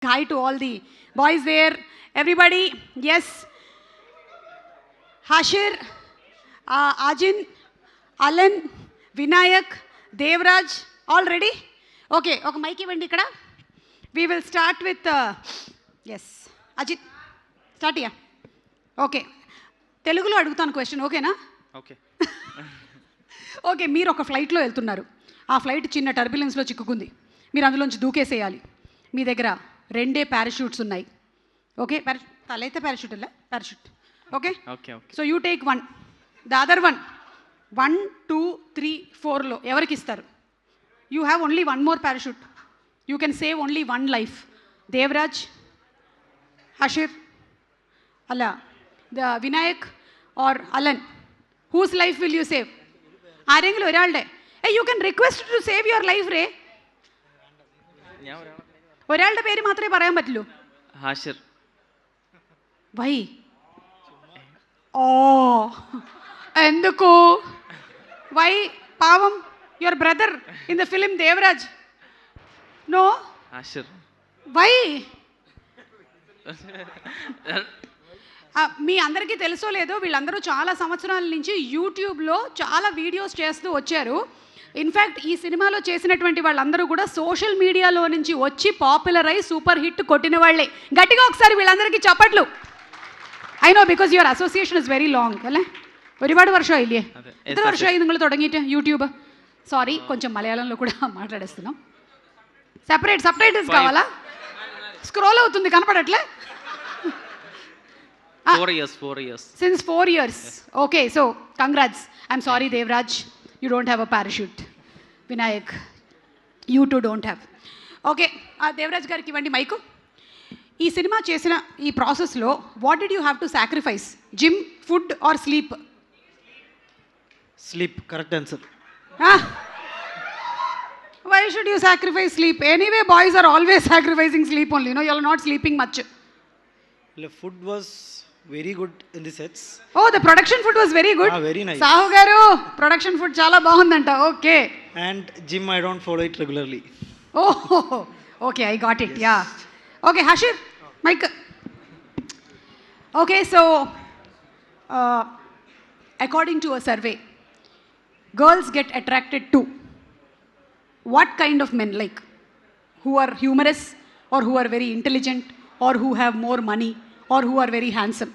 Hi to all the boys there. Everybody, yes. Hashir, Ajin, Alan, Vinayak, Devraj, all ready? Okay, mic event ikkada. We will start with, yes, Ajit, start here. Okay. తెలుగులో అడుగుతాను question, ఓకేనా? Okay. Okay, మీరు ఒక ఫ్లైట్లో వెళ్తున్నారు. ఆ flight చిన్న టర్బులెన్స్లో చిక్కుకుంది. మీరు అందులోంచి దూకేసేయాలి. మీ దగ్గర 2 పారాషూట్స్ ఉన్నాయి. ఓకే, తలైతే పారాషూట్ అಲ್ಲ, parachute. Okay, so you take 1, the other 1, 1, 2, 3, 4లో ఎవరికి ఇస్తారు? You have only 1 more parachute. You can save only 1 life. Devaraj, Hashir, అలా the Vinayak or Alan, whose life will you save? ആരെങ്കിലും ഒരാളുടെ. You can request to save your life, Ray. ഒരാളുടെ പേര് മാത്രമേ പറയാൻ പറ്റുള്ളൂ. ഹാഷിർ. Why? ఎందుకు? Why? పావం, your brother in the film Devraj. No? హాషిర్. Why? మీ అందరికీ తెలుసో లేదో, వీళ్ళందరూ చాలా సంవత్సరాల నుంచి యూట్యూబ్లో చాలా వీడియోస్ చేస్తూ వచ్చారు. ఇన్ఫ్యాక్ట్ ఈ సినిమాలో చేసినటువంటి వాళ్ళందరూ కూడా సోషల్ మీడియాలో నుంచి వచ్చి పాపులర్ అయి సూపర్ హిట్ కొట్టిన వాళ్ళే. గట్టిగా ఒకసారి వీళ్ళందరికీ చప్పట్లు. I know, because your association is very long അല്ലേ? ഒരുപാട് വർഷമായില്ലേ? എത്ര വർഷമായി നിങ്ങൾ തുടങ്ങിയിട്ട് യൂట్యూబ్? సారీ, కొంచెం మలయాళంలో కూడా మాట్లాడేస్తున్నాం. సెపరేట్ సబ్టైటిల్స్ కావాలా? స్క్రోల్ అవుతుంది, కనపడట్లే. 4 years. Since 4 years. Okay, so congrats. I'm sorry, Devraj, you don't have a parachute. Vinayak, you too don't have. Okay, Devraj gariki ivandi mic. ఈ సినిమా చేసిన ఈ ప్రాసెస్లో what did you have to sacrifice? Gym, food are sleep? Sleep, correct answer. Why should you sacrifice sleep? Anyway, boys are always sacrificing sleep only. You know, you're not sleeping much. The food was very good in the sets. Oh, the production food was very good. Very nice. Sahu garu, production food chala baagundanta. Okay. And gym, I don't follow it regularly. Oh, okay, I got it. Yes. Yeah. Okay, Hashir, mic. Okay, so according to a survey, girls get attracted to what kind of men? Like who are humorous, or who are very intelligent, or who have more money, or who are very handsome?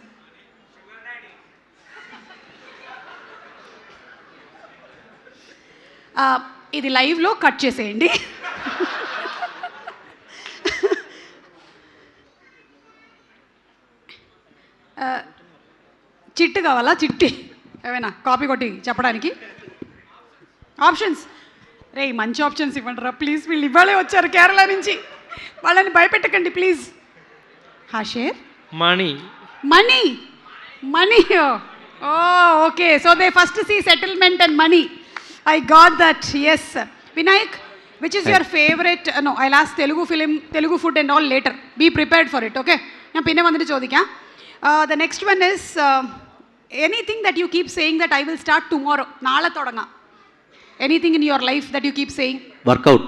ఇది లైవ్లో cut చేసేయండి. చిట్టు కావాలా? చిట్టి ఏమైనా copy కొట్టి చెప్పడానికి? Options రే, మంచి ఆప్షన్స్ ఇవ్వండి రా ప్లీజ్. వీళ్ళు ఇవాళే వచ్చారు కేరళ నుంచి, వాళ్ళని భయపెట్టకండి please. Hashir, Mani. Okay, so they first see settlement and money. I got that. Yes. Vinayak, which is your favorite? No, I'll ask Telugu film, Telugu food and all later. Be prepared for it, okay? ഞാൻ പിന്നെ വന്നിട്ട് ചോദിക്കാം. The next one is anything that you keep saying that I will start tomorrow. നാളെ തുടങ്ങാം. Anything in your life that you keep saying? Workout.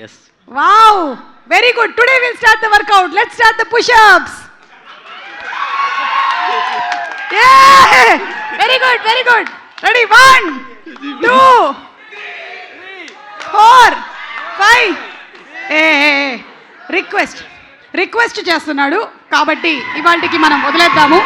Yes. Wow, very good. Today we'll start the workout. Let's start the push-ups. Yeah, very good. Ready? 1, 2, 4, 5. Request చేస్తున్నాడు కాబట్టి ఇవాళకి మనం వదిలేద్దాము.